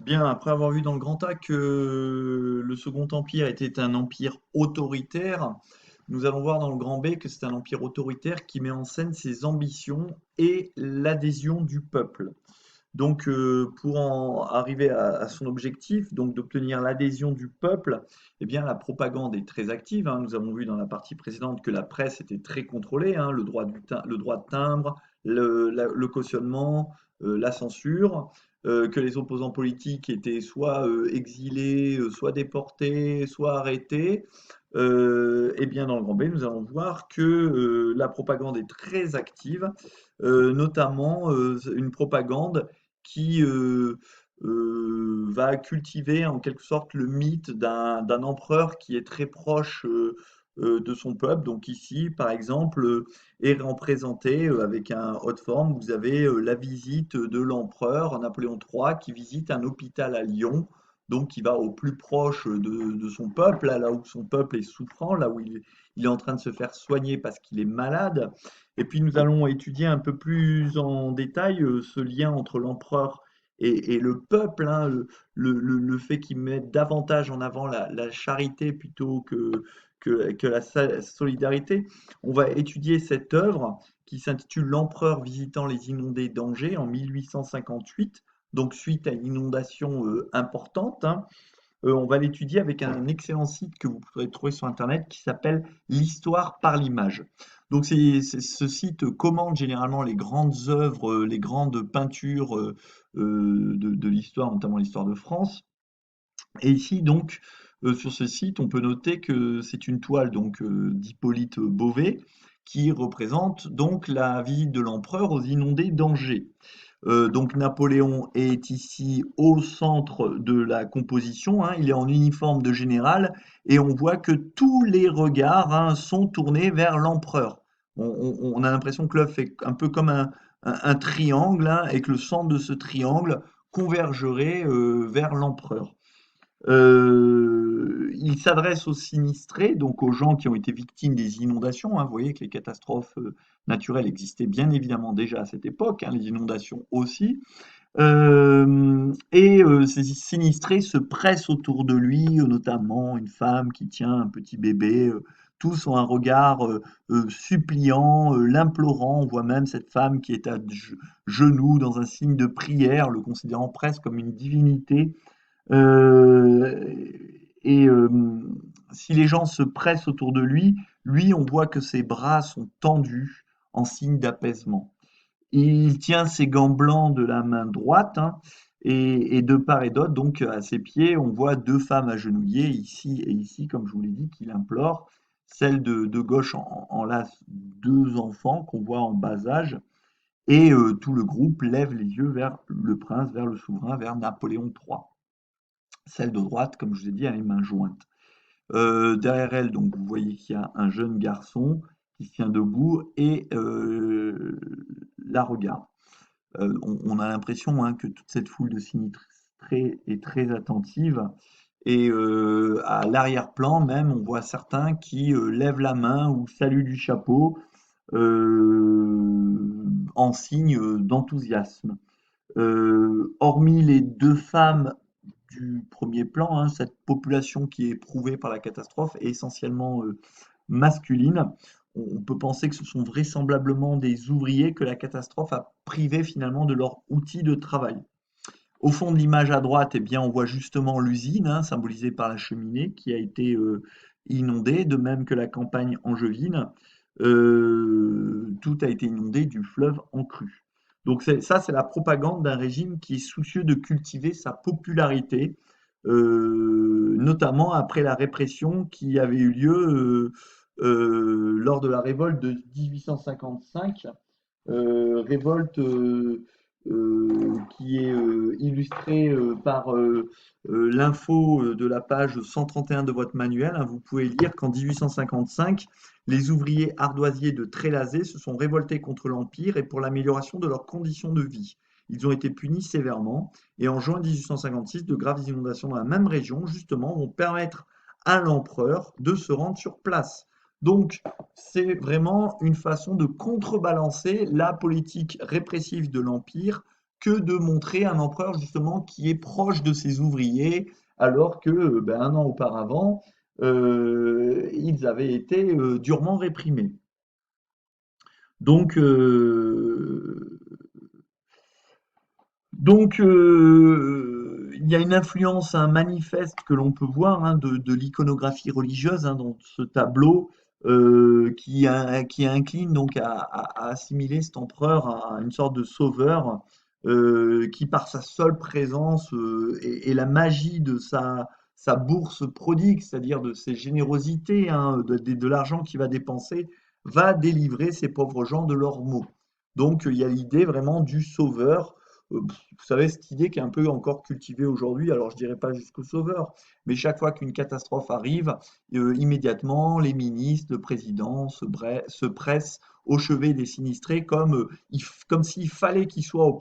Bien, après avoir vu dans le Grand A que le Second Empire était un empire autoritaire, nous allons voir dans le Grand B que c'est un empire autoritaire qui met en scène ses ambitions et l'adhésion du peuple. Donc, pour en arriver à son objectif, donc d'obtenir l'adhésion du peuple, eh bien, la propagande est très active, hein. Nous avons vu dans la partie précédente que la presse était très contrôlée, hein, le droit de timbre, le cautionnement, la censure, que les opposants politiques étaient soit exilés, soit déportés, soit arrêtés. Eh bien, dans le Grand B, nous allons voir que la propagande est très active, notamment une propagande qui va cultiver en quelque sorte le mythe d'un empereur qui est très proche de son peuple. Donc ici, par exemple, est représenté avec un haute forme, vous avez la visite de l'empereur Napoléon III qui visite un hôpital à Lyon. Donc, qui va au plus proche de son peuple, là où son peuple est souffrant, là où il est en train de se faire soigner parce qu'il est malade. Et puis nous allons étudier un peu plus en détail ce lien entre l'empereur et le peuple, hein, le fait qu'il mette davantage en avant la charité plutôt que la solidarité. On va étudier cette œuvre qui s'intitule L'empereur visitant les inondés d'Angers en 1858, donc suite à une inondation importante, hein. On va l'étudier avec un excellent site que vous pourrez trouver sur Internet qui s'appelle L'Histoire par l'image. Donc ce site commande généralement les grandes œuvres, les grandes peintures de l'histoire, notamment l'histoire de France. Et ici donc, sur ce site, on peut noter que c'est une toile donc d'Hippolyte Beauvais qui représente donc la visite de l'empereur aux inondés d'Angers. Donc Napoléon est ici au centre de la composition, hein. Il est en uniforme de général et on voit que tous les regards, hein, sont tournés vers l'empereur. On a l'impression que l'œuvre fait un peu comme un triangle, hein, et que le centre de ce triangle convergerait vers l'empereur. Il s'adresse aux sinistrés, donc aux gens qui ont été victimes des inondations, hein. Vous voyez que les catastrophes naturelles existaient bien évidemment déjà à cette époque, hein, les inondations aussi. Ces sinistrés se pressent autour de lui, notamment une femme qui tient un petit bébé. Tous ont un regard suppliant, l'implorant. On voit même cette femme qui est à genoux dans un signe de prière, le considérant presque comme une divinité. Si les gens se pressent autour de lui, lui, on voit que ses bras sont tendus en signe d'apaisement. Il tient ses gants blancs de la main droite, hein, et de part et d'autre, donc à ses pieds, on voit deux femmes agenouillées, ici et ici, comme je vous l'ai dit, qu'il implore. Celle de gauche enlace deux enfants qu'on voit en bas âge, et tout le groupe lève les yeux vers le prince, vers le souverain, vers Napoléon III. Celle de droite, comme je vous ai dit, a les mains jointes. Derrière elle, donc vous voyez qu'il y a un jeune garçon qui se tient debout et la regarde. On a l'impression, hein, que toute cette foule de sinistrés est très attentive. Et à l'arrière-plan même, on voit certains qui lèvent la main ou saluent du chapeau en signe d'enthousiasme. Hormis les deux femmes du premier plan, hein, cette population qui est éprouvée par la catastrophe est essentiellement masculine. On peut penser que ce sont vraisemblablement des ouvriers que la catastrophe a privés finalement de leur outil de travail. Au fond de l'image à droite, eh bien, on voit justement l'usine, hein, symbolisée par la cheminée, qui a été inondée, de même que la campagne angevine. Tout a été inondé du fleuve en crue. Donc ça, c'est la propagande d'un régime qui est soucieux de cultiver sa popularité, notamment après la répression qui avait eu lieu lors de la révolte de 1855, révolte qui est illustrée par l'info de la page 131 de votre manuel, hein. Vous pouvez lire qu'en 1855, les ouvriers ardoisiers de Trélazé se sont révoltés contre l'Empire et pour l'amélioration de leurs conditions de vie. Ils ont été punis sévèrement et en juin 1856, de graves inondations dans la même région, justement, vont permettre à l'empereur de se rendre sur place. Donc, c'est vraiment une façon de contrebalancer la politique répressive de l'Empire que de montrer un empereur justement qui est proche de ses ouvriers, alors que ben, un an auparavant, ils avaient été durement réprimés. Donc, il y a une influence, un manifeste que l'on peut voir hein, de l'iconographie religieuse hein, dans ce tableau qui incline donc à assimiler cet empereur à une sorte de sauveur qui, par sa seule présence et la magie de sa bourse prodigue, c'est-à-dire de ses générosités, hein, de l'argent qu'il va dépenser, va délivrer ces pauvres gens de leurs maux. Donc, il y a l'idée vraiment du sauveur vous savez, cette idée qui est un peu encore cultivée aujourd'hui, alors je dirais pas jusqu'au sauveur, mais chaque fois qu'une catastrophe arrive, immédiatement, les ministres, le président se pressent au chevet des sinistrés comme, comme s'il fallait qu'ils soient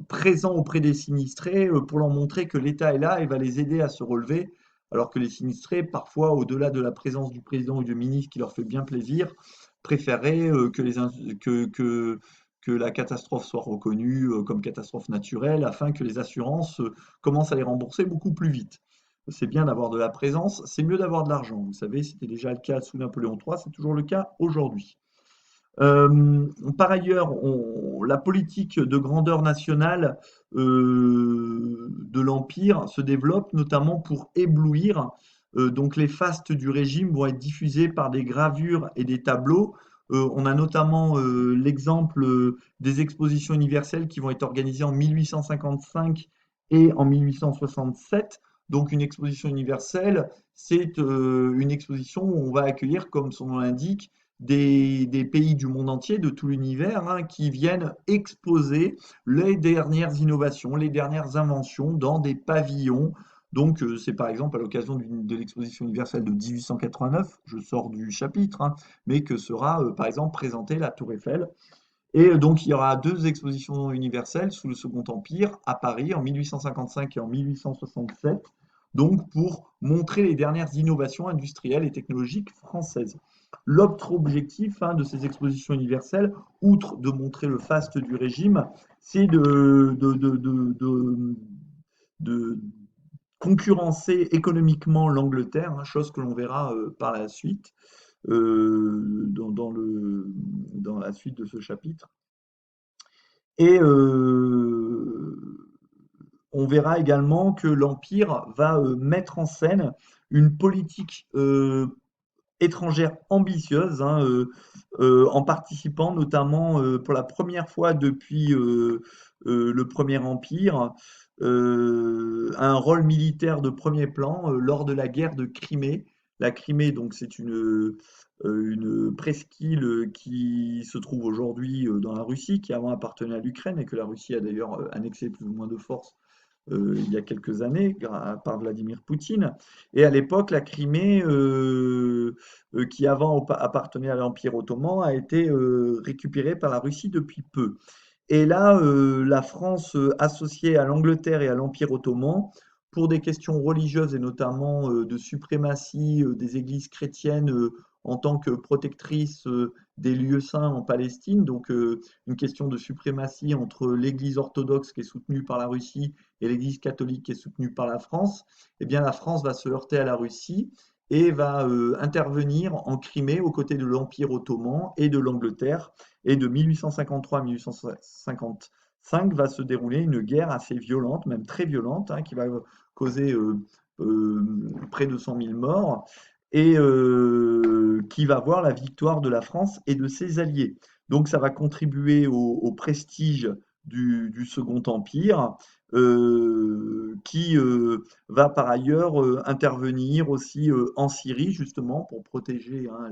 présents auprès des sinistrés pour leur montrer que l'État est là et va les aider à se relever, alors que les sinistrés, parfois, au-delà de la présence du président ou du ministre qui leur fait bien plaisir, préféreraient que la catastrophe soit reconnue comme catastrophe naturelle afin que les assurances commencent à les rembourser beaucoup plus vite. C'est bien d'avoir de la présence, c'est mieux d'avoir de l'argent. Vous savez, c'était déjà le cas sous Napoléon III, c'est toujours le cas aujourd'hui. Par ailleurs, la politique de grandeur nationale de l'Empire se développe notamment pour éblouir. Donc les fastes du régime vont être diffusés par des gravures et des tableaux. On a notamment l'exemple des expositions universelles qui vont être organisées en 1855 et en 1867. Donc une exposition universelle, c'est une exposition où on va accueillir, comme son nom l'indique, des pays du monde entier, de tout l'univers, hein, qui viennent exposer les dernières innovations, les dernières inventions dans des pavillons. Donc, c'est par exemple à l'occasion de l'exposition universelle de 1889, je sors du chapitre, hein, mais que sera par exemple présentée la Tour Eiffel. Et donc, il y aura deux expositions universelles sous le Second Empire à Paris en 1855 et en 1867, donc pour montrer les dernières innovations industrielles et technologiques françaises. L'autre objectif hein, de ces expositions universelles, outre de montrer le faste du régime, c'est de concurrencer économiquement l'Angleterre, hein, chose que l'on verra par la suite dans la suite de ce chapitre. Et on verra également que l'Empire va mettre en scène une politique étrangère ambitieuse, hein, en participant notamment pour la première fois depuis le Premier Empire à un rôle militaire de premier plan lors de la guerre de Crimée. La Crimée, donc, c'est une presqu'île qui se trouve aujourd'hui dans la Russie, qui avant appartenait à l'Ukraine et que la Russie a d'ailleurs annexé plus ou moins de force il y a quelques années par Vladimir Poutine. Et à l'époque, la Crimée, qui avant appartenait à l'Empire ottoman, a été récupérée par la Russie depuis peu. Et là, la France, associée à l'Angleterre et à l'Empire ottoman, pour des questions religieuses et notamment de suprématie des églises chrétiennes en tant que protectrices des lieux saints en Palestine, donc une question de suprématie entre l'Église orthodoxe qui est soutenue par la Russie et l'Église catholique qui est soutenue par la France, eh bien la France va se heurter à la Russie et va intervenir en Crimée aux côtés de l'Empire ottoman et de l'Angleterre. Et de 1853 à 1855 va se dérouler une guerre assez violente, même très violente, hein, qui va causer près de 100 000 morts et qui va voir la victoire de la France et de ses alliés. Donc ça va contribuer au prestige du Second Empire, qui va par ailleurs intervenir aussi en Syrie, justement, pour protéger hein,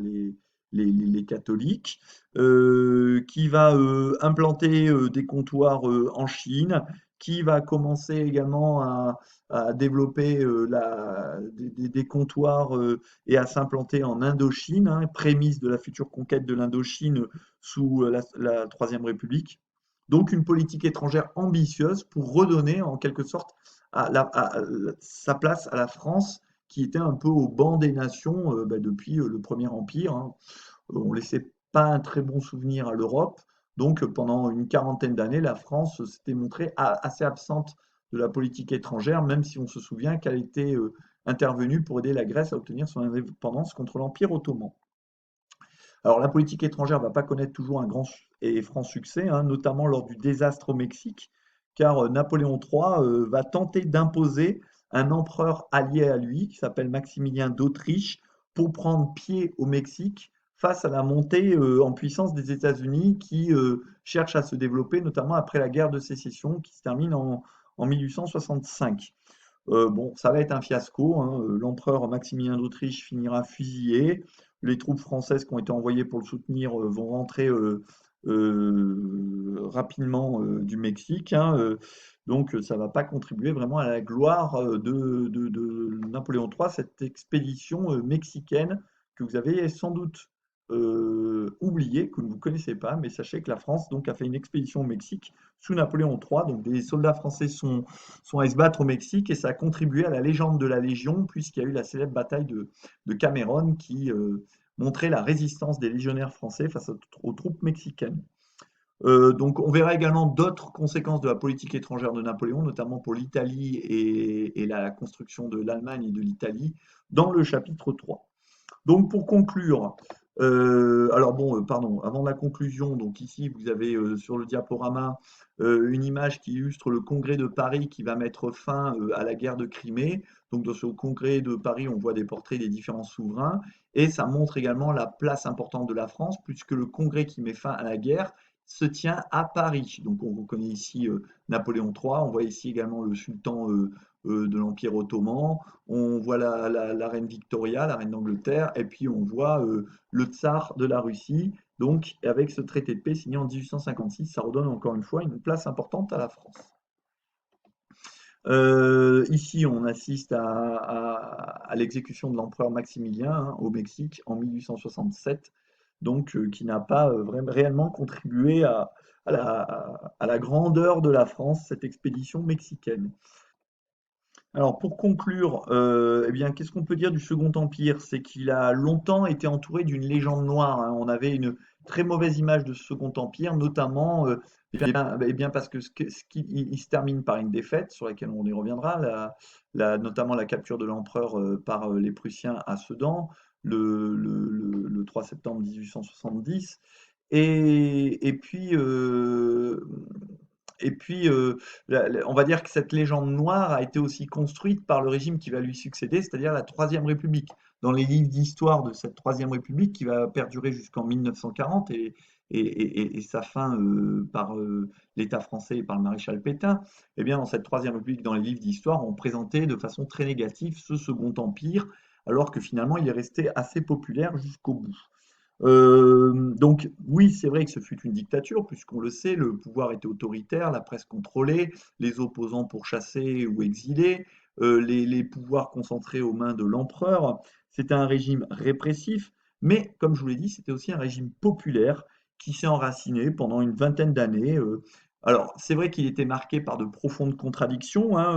les catholiques, qui va implanter des comptoirs en Chine, qui va commencer également à développer des comptoirs et à s'implanter en Indochine, hein, prémisse de la future conquête de l'Indochine sous la Troisième République. Donc une politique étrangère ambitieuse pour redonner en quelque sorte sa place à la France qui était un peu au banc des nations depuis le Premier Empire. Hein. On ne laissait pas un très bon souvenir à l'Europe. Donc pendant une quarantaine d'années, la France s'était montrée assez absente de la politique étrangère, même si on se souvient qu'elle était intervenue pour aider la Grèce à obtenir son indépendance contre l'Empire ottoman. Alors la politique étrangère ne va pas connaître toujours un grand et franc succès, hein, notamment lors du désastre au Mexique, car Napoléon III va tenter d'imposer un empereur allié à lui, qui s'appelle Maximilien d'Autriche, pour prendre pied au Mexique face à la montée en puissance des États-Unis qui cherchent à se développer, notamment après la guerre de sécession qui se termine en 1865. Bon, ça va être un fiasco, hein. L'empereur Maximilien d'Autriche finira fusillé. Les troupes françaises qui ont été envoyées pour le soutenir vont rentrer rapidement du Mexique, hein. Donc ça ne va pas contribuer vraiment à la gloire de Napoléon III, cette expédition mexicaine que vous avez sans doute oubliée, que vous ne connaissez pas, mais sachez que la France donc, a fait une expédition au Mexique sous Napoléon III. Donc des soldats français sont allés se battre au Mexique et ça a contribué à la légende de la Légion, puisqu'il y a eu la célèbre bataille de Cameron qui montrait la résistance des légionnaires français face aux troupes mexicaines. Donc on verra également d'autres conséquences de la politique étrangère de Napoléon, notamment pour l'Italie et la construction de l'Allemagne et de l'Italie, dans le chapitre 3. Donc pour conclure, alors bon, pardon, avant la conclusion, donc ici vous avez sur le diaporama une image qui illustre le congrès de Paris qui va mettre fin à la guerre de Crimée. Donc dans ce congrès de Paris, on voit des portraits des différents souverains et ça montre également la place importante de la France puisque le congrès qui met fin à la guerre se tient à Paris. Donc on reconnaît ici Napoléon III, on voit ici également le sultan de l'Empire ottoman, on voit la reine Victoria, la reine d'Angleterre, et puis on voit le tsar de la Russie. Donc, avec ce traité de paix signé en 1856, ça redonne encore une fois une place importante à la France. Ici, on assiste à l'exécution de l'empereur Maximilien hein, au Mexique en 1867, donc qui n'a pas vraiment, réellement contribué à la grandeur de la France, cette expédition mexicaine. Alors pour conclure, eh bien, qu'est-ce qu'on peut dire du Second Empire? C'est qu'il a longtemps été entouré d'une légende noire, hein. On avait une très mauvaise image de ce Second Empire, notamment eh bien, parce que il se termine par une défaite sur laquelle on y reviendra, notamment la capture de l'empereur par les Prussiens à Sedan le 3 septembre 1870. Et puis, on va dire que cette légende noire a été aussi construite par le régime qui va lui succéder, c'est-à-dire la Troisième République. Dans les livres d'histoire de cette Troisième République qui va perdurer jusqu'en 1940 et sa fin par l'État français et par le maréchal Pétain, eh bien, dans cette Troisième République, dans les livres d'histoire, on présentait de façon très négative ce Second Empire, alors que finalement, il est resté assez populaire jusqu'au bout. Donc oui, c'est vrai que ce fut une dictature, puisqu'on le sait, le pouvoir était autoritaire, la presse contrôlée, les opposants pourchassés ou exilés, les pouvoirs concentrés aux mains de l'empereur. C'était un régime répressif, mais comme je vous l'ai dit, c'était aussi un régime populaire qui s'est enraciné pendant une vingtaine d'années. Alors, c'est vrai qu'il était marqué par de profondes contradictions, hein,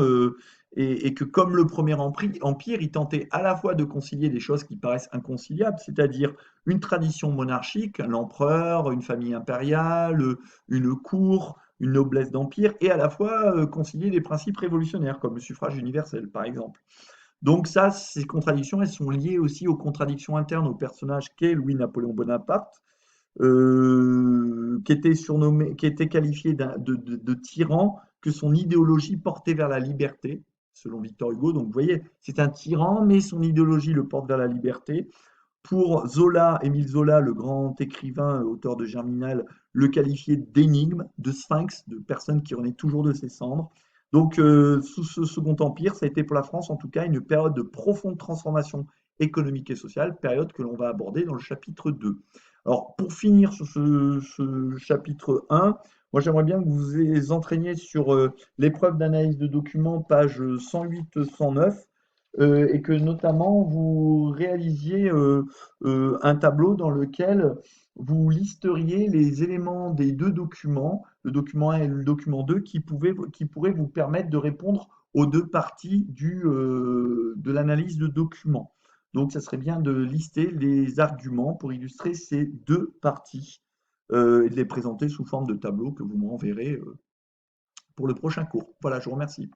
et que comme le Premier Empire, il tentait à la fois de concilier des choses qui paraissent inconciliables, c'est-à-dire une tradition monarchique, l'empereur, une famille impériale, une cour, une noblesse d'empire, et à la fois concilier des principes révolutionnaires, comme le suffrage universel, par exemple. Donc ça, ces contradictions, elles sont liées aussi aux contradictions internes au personnage qu'est Louis-Napoléon Bonaparte, qui était qualifié de tyran, que son idéologie portait vers la liberté, selon Victor Hugo. Donc vous voyez, c'est un tyran, mais son idéologie le porte vers la liberté. Pour Zola, Émile Zola, le grand écrivain, auteur de Germinal, le qualifiait d'énigme, de sphinx, de personne qui renaît toujours de ses cendres. Donc, sous ce Second Empire, ça a été pour la France, en tout cas, une période de profonde transformation économique et sociale, période que l'on va aborder dans le chapitre 2. Alors, pour finir sur ce chapitre 1, moi j'aimerais bien que vous vous entraîniez sur l'épreuve d'analyse de documents, pages 108-109, et que notamment vous réalisiez un tableau dans lequel vous listeriez les éléments des deux documents, le document 1 et le document 2, qui pourraient vous permettre de répondre aux deux parties de l'analyse de documents. Donc, ça serait bien de lister les arguments pour illustrer ces deux parties et de les présenter sous forme de tableau que vous me renverrez pour le prochain cours. Voilà, je vous remercie.